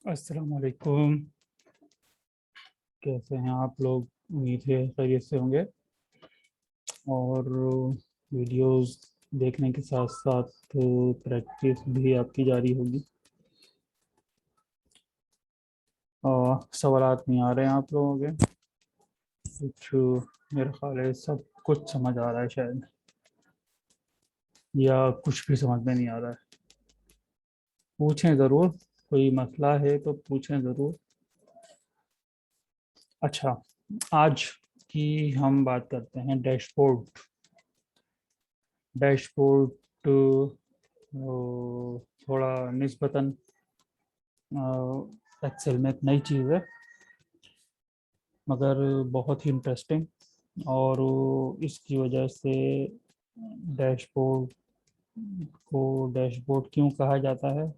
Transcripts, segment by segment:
अस्सलाम वालेकुम। कैसे हैं आप लोग? उम्मीद है खैरियत से होंगे। और वीडियोस देखने के साथ साथ प्रैक्टिस भी आपकी जारी होगी। और सवालात नहीं आ रहे हैं आप लोगों के कुछ? मेरा ख्याल है सब कुछ समझ आ रहा है शायद, या कुछ भी समझ में नहीं आ रहा है। पूछें ज़रूर, कोई मसला है तो पूछें ज़रूर। अच्छा, आज की हम बात करते हैं डैशबोर्ड। डैशबोर्ड थोड़ा निस्बतन एक्सेल में एक नई चीज़ है, मगर बहुत ही इंटरेस्टिंग। और इसकी वजह से डैशबोर्ड को डैशबोर्ड क्यों कहा जाता है?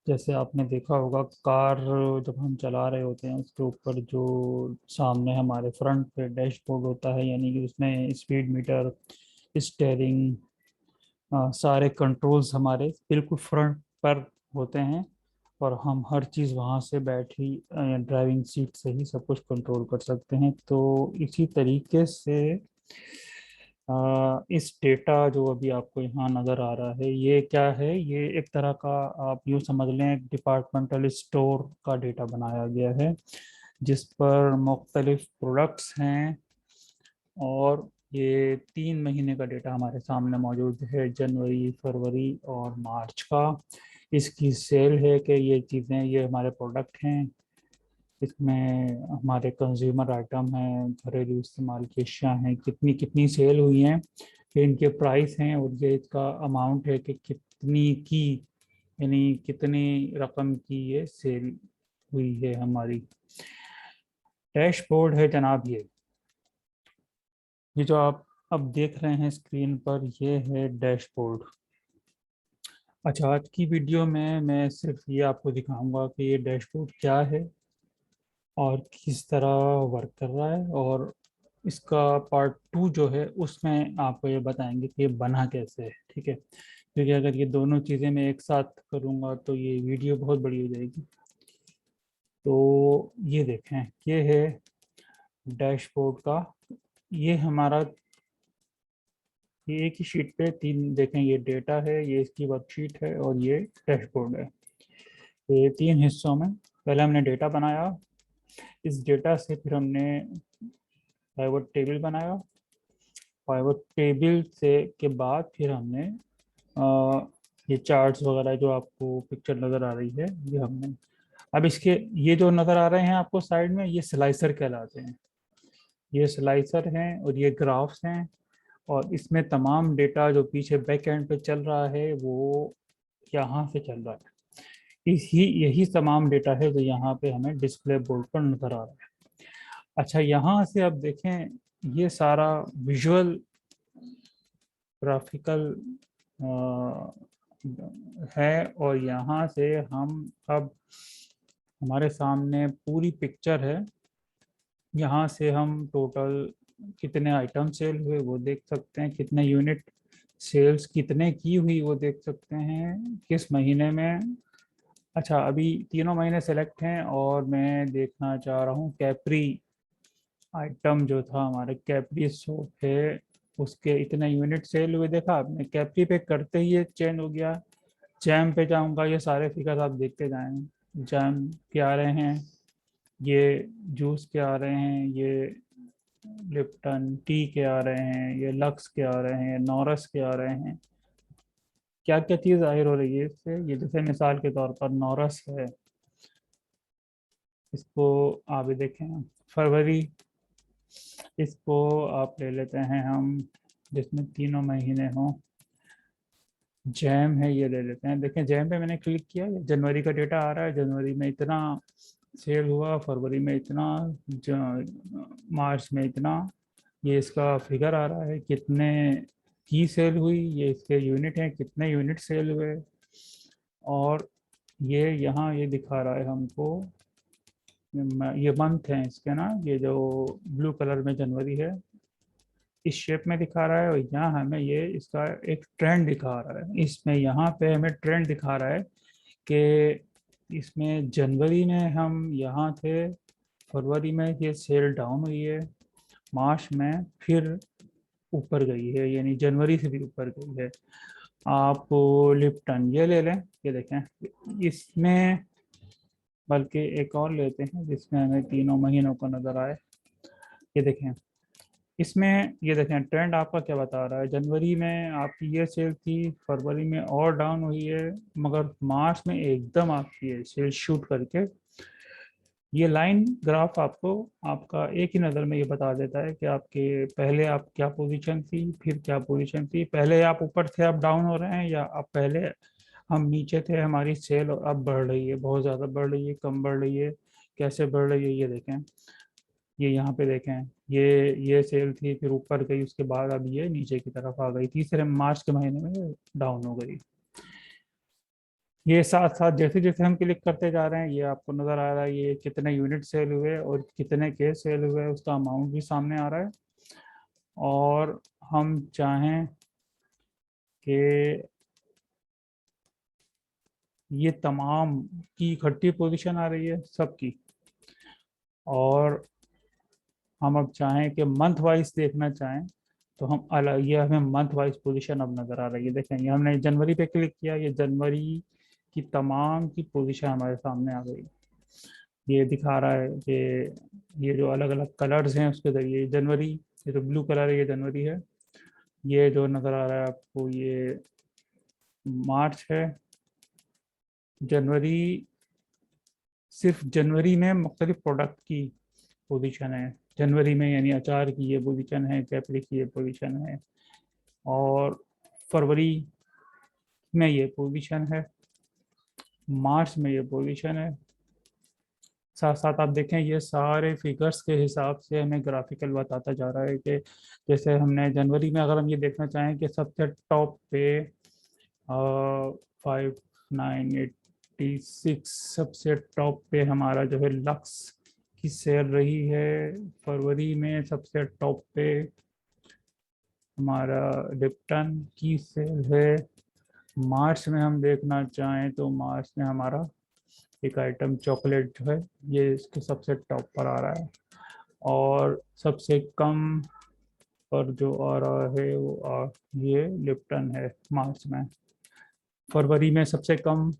जैसे आपने देखा होगा, कार जब हम चला रहे होते हैं उसके ऊपर जो सामने हमारे फ्रंट पे डैशबोर्ड होता है, यानी कि उसमें स्पीड मीटर, स्टेयरिंग, सारे कंट्रोल्स हमारे बिल्कुल फ्रंट पर होते हैं। और हम हर चीज़ वहाँ से बैठी ड्राइविंग सीट से ही सब कुछ कंट्रोल कर सकते हैं। तो इसी तरीके से इस डेटा जो अभी आपको यहाँ नज़र आ रहा है, ये क्या है? ये एक तरह का, आप यूँ समझ लें, एक डिपार्टमेंटल स्टोर का डेटा बनाया गया है, जिस पर मुख्तलिफ प्रोडक्ट्स हैं। और ये 3 महीने का डेटा हमारे सामने मौजूद है, जनवरी, फरवरी और मार्च का। इसकी सेल है कि ये चीज़ें, ये हमारे प्रोडक्ट हैं, इसमें हमारे कंज्यूमर आइटम हैं, घरेलू इस्तेमाल की अशिया हैं, कितनी कितनी सेल हुई हैं, ये इनके प्राइस हैं, और ये इसका अमाउंट है कि कितनी की, यानी कितनी रकम की ये सेल हुई है हमारी। डैशबोर्ड है जनाब ये जो आप अब देख रहे हैं स्क्रीन पर, ये है डैशबोर्ड। अच्छा, आज की वीडियो में मैं सिर्फ ये आपको दिखाऊंगा कि ये डैशबोर्ड क्या है और किस तरह वर्क कर रहा है। और इसका पार्ट 2 जो है उसमें आपको ये बताएंगे कि ये बना कैसे है, ठीक है? क्योंकि अगर ये दोनों चीज़ें मैं एक साथ करूँगा तो ये वीडियो बहुत बड़ी हो जाएगी। तो ये देखें, ये है डैशबोर्ड का। ये हमारा, ये एक ही शीट पे तीन, देखें, ये डेटा है, ये इसकी वर्कशीट है और ये डैशबोर्ड है। तो ये 3 हिस्सों में पहले हमने डेटा बनाया। इस डेटा से फिर हमने पाइवट टेबल बनाया। पाइवट टेबल से के बाद फिर हमने अ, ये चार्ट्स वगैरह जो आपको पिक्चर नज़र आ रही है, ये हमने, अब इसके, ये जो नज़र आ रहे हैं आपको साइड में, ये स्लाइसर कहलाते हैं। ये स्लाइसर हैं और ये ग्राफ्स हैं। और इसमें तमाम डेटा जो पीछे बैक एंड पे चल रहा है वो यहाँ से चल रहा है। इसी यही तमाम डेटा है जो यहाँ पे हमें डिस्प्ले बोर्ड पर नजर आ रहा है। अच्छा, यहाँ से अब देखें, ये सारा विजुअल ग्राफिकल है। और यहाँ से हम अब, हमारे सामने पूरी पिक्चर है। यहाँ से हम टोटल कितने आइटम सेल हुए वो देख सकते हैं, कितने यूनिट सेल्स कितने की हुई वो देख सकते हैं, किस महीने में। अच्छा, अभी तीनों महीने सेलेक्ट हैं और मैं देखना चाह रहा हूँ कैप्री आइटम जो था हमारे, कैप्री सोप है, उसके इतने यूनिट सेल हुए। देखा आपने, कैप्री पे करते ही ये चेंज हो गया। जैम पे जाऊंगा, ये सारे फिगर आप देखते जाएंगे। जैम के आ रहे हैं, ये जूस के आ रहे हैं, ये लिप्टन टी के आ रहे हैं, ये लक्स के आ रहे हैं, नॉरस के आ रहे हैं। क्या क्या चीज़ जाहिर हो रही है इससे? ये जैसे मिसाल के तौर पर नॉरस है, इसको आप भी देखें, फरवरी, इसको आप ले लेते हैं हम, जिसमें तीनों महीने हों। जैम है, ये ले लेते हैं। देखें, जैम पे मैंने क्लिक किया, ये जनवरी का डेटा आ रहा है, जनवरी में इतना सेल हुआ, फरवरी में इतना, मार्च में इतना। ये इसका फिगर आ रहा है, कितने की सेल हुई, ये इसके यूनिट हैं, कितने यूनिट सेल हुए। और ये यहाँ ये दिखा रहा है हमको, ये मंथ है इसके ना, ये जो ब्लू कलर में जनवरी है, इस शेप में दिखा रहा है। और यहाँ हमें ये इसका एक ट्रेंड दिखा रहा है, इसमें यहाँ पे हमें ट्रेंड दिखा रहा है कि इसमें जनवरी में हम यहाँ थे, फरवरी में ये सेल डाउन हुई है, मार्च में फिर ऊपर गई है, यानी जनवरी से भी ऊपर गई है। आप लिप्टन ये ले लें, ये देखें इसमें, बल्कि एक और लेते हैं जिसमें हमें तीनों महीनों का नज़र आए। ये देखें इसमें, ये देखें ट्रेंड आपका क्या बता रहा है। जनवरी में आपकी ये सेल थी, फरवरी में और डाउन हुई है, मगर मार्च में एकदम आपकी ये सेल शूट करके, ये लाइन ग्राफ आपको आपका एक ही नज़र में ये बता देता है कि आपके पहले आप क्या पोजीशन थी, फिर क्या पोजीशन थी। पहले आप ऊपर थे, अब डाउन हो रहे हैं, या अब पहले हम नीचे थे, हमारी सेल और अब बढ़ रही है, बहुत ज़्यादा बढ़ रही है, कम बढ़ रही है, कैसे बढ़ रही है। ये देखें, ये यहाँ पे देखें, ये सेल थी, फिर ऊपर गई, उसके बाद अब ये नीचे की तरफ आ गई, तीसरे मार्च के महीने में डाउन हो गई। ये साथ साथ जैसे जैसे हम क्लिक करते जा रहे हैं, ये आपको नज़र आ रहा है ये कितने यूनिट सेल हुए और कितने के सेल हुए, उसका अमाउंट भी सामने आ रहा है। और हम चाहें कि ये तमाम की इकट्ठी पोजीशन आ रही है सबकी, और हम अब चाहें कि मंथ वाइज देखना चाहें तो हम अलग, ये हमें मंथ वाइज पोजीशन अब नज़र आ रही है। देखें, ये हमने जनवरी पे क्लिक किया, ये जनवरी की तमाम की पोजीशन हमारे सामने आ गई। ये दिखा रहा है कि ये जो अलग अलग कलर्स हैं उसके ज़रिए जनवरी, ये जो ब्लू कलर है ये जनवरी है, ये जो नज़र आ रहा है आपको ये मार्च है। जनवरी, सिर्फ जनवरी में मुख्तलिफ प्रोडक्ट की पोजीशन है जनवरी में, यानी अचार की ये पोजीशन है, कैपरी की ये पोजीशन है, और फरवरी में ये पोजीशन है, मार्च में ये पोजीशन है। साथ साथ आप देखें ये सारे फिगर्स के हिसाब से हमें ग्राफिकल बताता जा रहा है कि जैसे हमने जनवरी में, अगर हम ये देखना चाहें कि सबसे टॉप पे 5986 सबसे टॉप पे हमारा जो है लक्स की सेल रही है, फरवरी में सबसे टॉप पे हमारा लिप्टन की सेल है। मार्च में हम देखना चाहें तो मार्च में हमारा एक आइटम चॉकलेट जो है ये इसके सबसे टॉप पर आ रहा है, और सबसे कम पर जो आ रहा है वो ये लिप्टन है मार्च में। फरवरी में सबसे कम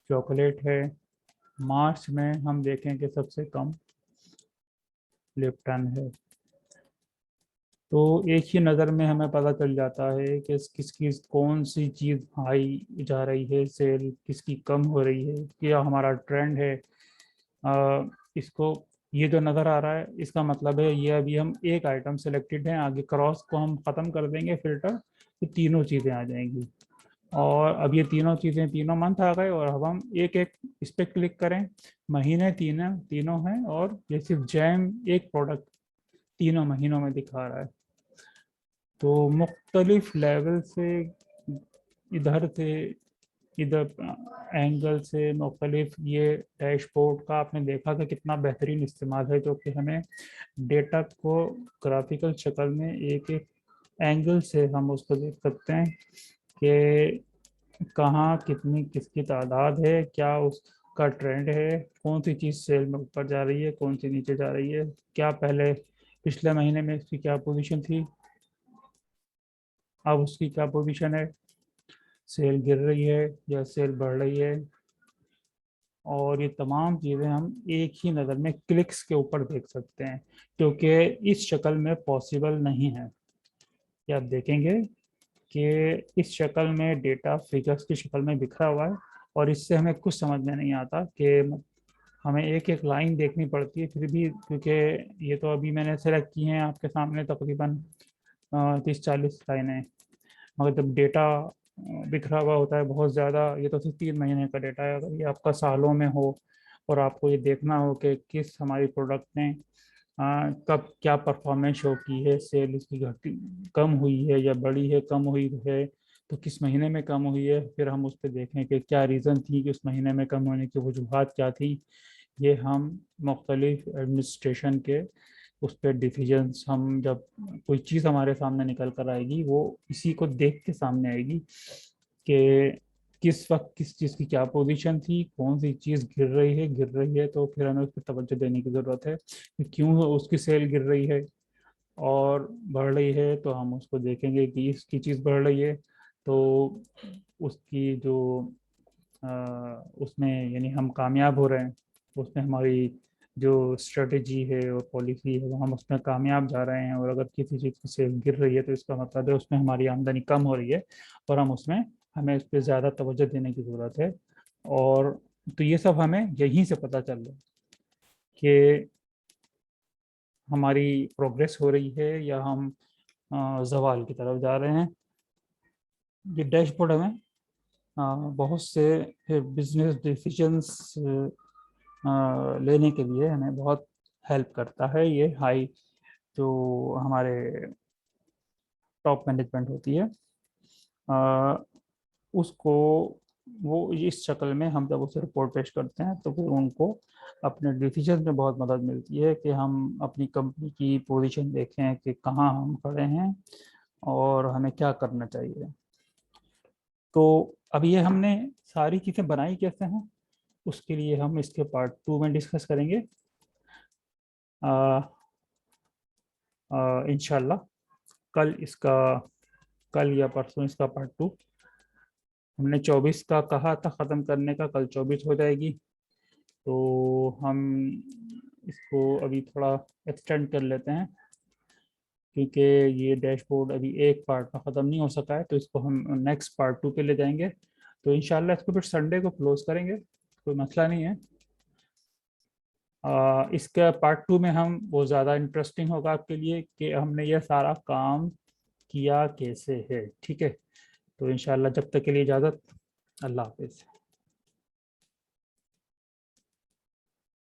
चॉकलेट है, मार्च में हम देखें कि सबसे कम लिप्टन है। तो एक ही नज़र में हमें पता चल जाता है कि किसकी कौन सी चीज़ हाई जा रही है, सेल किसकी कम हो रही है, क्या हमारा ट्रेंड है। इसको, ये जो नज़र आ रहा है इसका मतलब है ये अभी हम एक आइटम सेलेक्टेड है, आगे क्रॉस को हम ख़त्म कर देंगे फिल्टर, तो तीनों चीज़ें आ जाएंगी। और अब ये तीनों चीज़ें, तीनों मंथ आ गए, और अब हम एक एक इस पर क्लिक करें, महीने तीनों तीनों हैं, और ये सिर्फ जैम एक प्रोडक्ट तीनों महीनों में दिखा रहा है। तो मुख्तलिफ लेवल से, इधर से इधर एंगल से मुख्तलिफ, ये डैशबोर्ड का आपने देखा कि कितना बेहतरीन इस्तेमाल है, जो कि हमें डेटा को ग्राफिकल शक्ल में एक एक एंगल से हम उसको देख सकते हैं कि कहाँ कितनी किसकी तादाद है, क्या उसका ट्रेंड है, कौन सी चीज़ सेल में ऊपर जा रही है, कौन सी नीचे जा रही है, क्या पहले पिछले महीने में इसकी क्या पोजीशन थी, अब उसकी क्या पोजीशन है, सेल गिर रही है या सेल बढ़ रही है। और ये तमाम चीज़ें हम एक ही नज़र में क्लिक्स के ऊपर देख सकते हैं, क्योंकि इस शक्ल में पॉसिबल नहीं है कि आप देखेंगे कि इस शक्ल में डेटा फिगर्स की शक्ल में बिखरा हुआ है, और इससे हमें कुछ समझ में नहीं आता कि हमें एक एक लाइन देखनी पड़ती है फिर भी, क्योंकि ये तो अभी मैंने सेलेक्ट की हैं आपके सामने तकरीबन 30-40 लाइनें, मगर जब डेटा बिखरा हुआ होता है बहुत ज़्यादा, ये तो सिर्फ 3 महीने का डेटा है, अगर ये आपका सालों में हो और आपको ये देखना हो कि किस हमारी प्रोडक्ट ने कब क्या परफॉर्मेंस शो की है, सेल इसकी घटी कम हुई है या बढ़ी है, कम हुई है तो किस महीने में कम हुई है, फिर हम उस पर देखें कि क्या रीज़न थी कि उस महीने में कम होने की वजूहत क्या थी। ये हम मुख्तलिफ एडमिनिस्ट्रेशन के उस पर डिसीजंस, हम जब कोई चीज़ हमारे सामने निकल कर आएगी वो इसी को देख के सामने आएगी कि किस वक्त किस चीज़ की क्या पोजीशन थी, कौन सी चीज़ गिर रही है तो फिर हमें उस पर तवज्जो देने की ज़रूरत है कि क्यों उसकी सेल गिर रही है। और बढ़ रही है तो हम उसको देखेंगे कि इसकी चीज़ बढ़ रही है तो उसकी जो उसमें यानी हम कामयाब हो रहे हैं, उसमें हमारी जो स्ट्रेटजी है और पॉलिसी है वो हम उसमें कामयाब जा रहे हैं। और अगर किसी चीज़ की सेल गिर रही है तो इसका मतलब है उसमें हमारी आमदनी कम हो रही है और हमें उस पर ज़्यादा तवज्जो देने की ज़रूरत है। और तो ये सब हमें यहीं से पता चल रहा है कि हमारी प्रोग्रेस हो रही है या हम जवाल की तरफ जा रहे हैं। ये डैशबोर्ड हमें बहुत से बिजनेस डिसीजंस लेने के लिए हमें बहुत हेल्प करता है। ये हाई जो हमारे टॉप मैनेजमेंट होती है अ, उसको वो इस शक्ल में हम जब उसे रिपोर्ट पेश करते हैं तो फिर उनको अपने डिसीजन में बहुत मदद मिलती है कि हम अपनी कंपनी की पोजीशन देखें कि कहाँ हम खड़े हैं और हमें क्या करना चाहिए। तो अब ये हमने सारी चीज़ें बनाई कैसे हैं, उसके लिए हम इसके पार्ट 2 में डिस्कस करेंगे इंशाल्लाह। कल इसका कल या परसों इसका पार्ट 2। हमने 24 का कहा था ख़त्म करने का, कल 24 हो जाएगी। तो हम इसको अभी थोड़ा एक्सटेंड कर लेते हैं क्योंकि ये डैशबोर्ड अभी एक पार्ट में ख़त्म नहीं हो सका है, तो इसको हम नेक्स्ट पार्ट 2 पे ले जाएंगे। तो इंशाल्लाह इसको फिर संडे को क्लोज करेंगे, कोई मसला नहीं है। इसका पार्ट 2 में हम वो ज़्यादा इंटरेस्टिंग होगा आपके लिए कि हमने ये सारा काम किया कैसे है। ठीक है, तो इंशाल्लाह जब तक के लिए इजाज़त, अल्लाह हाफिज़।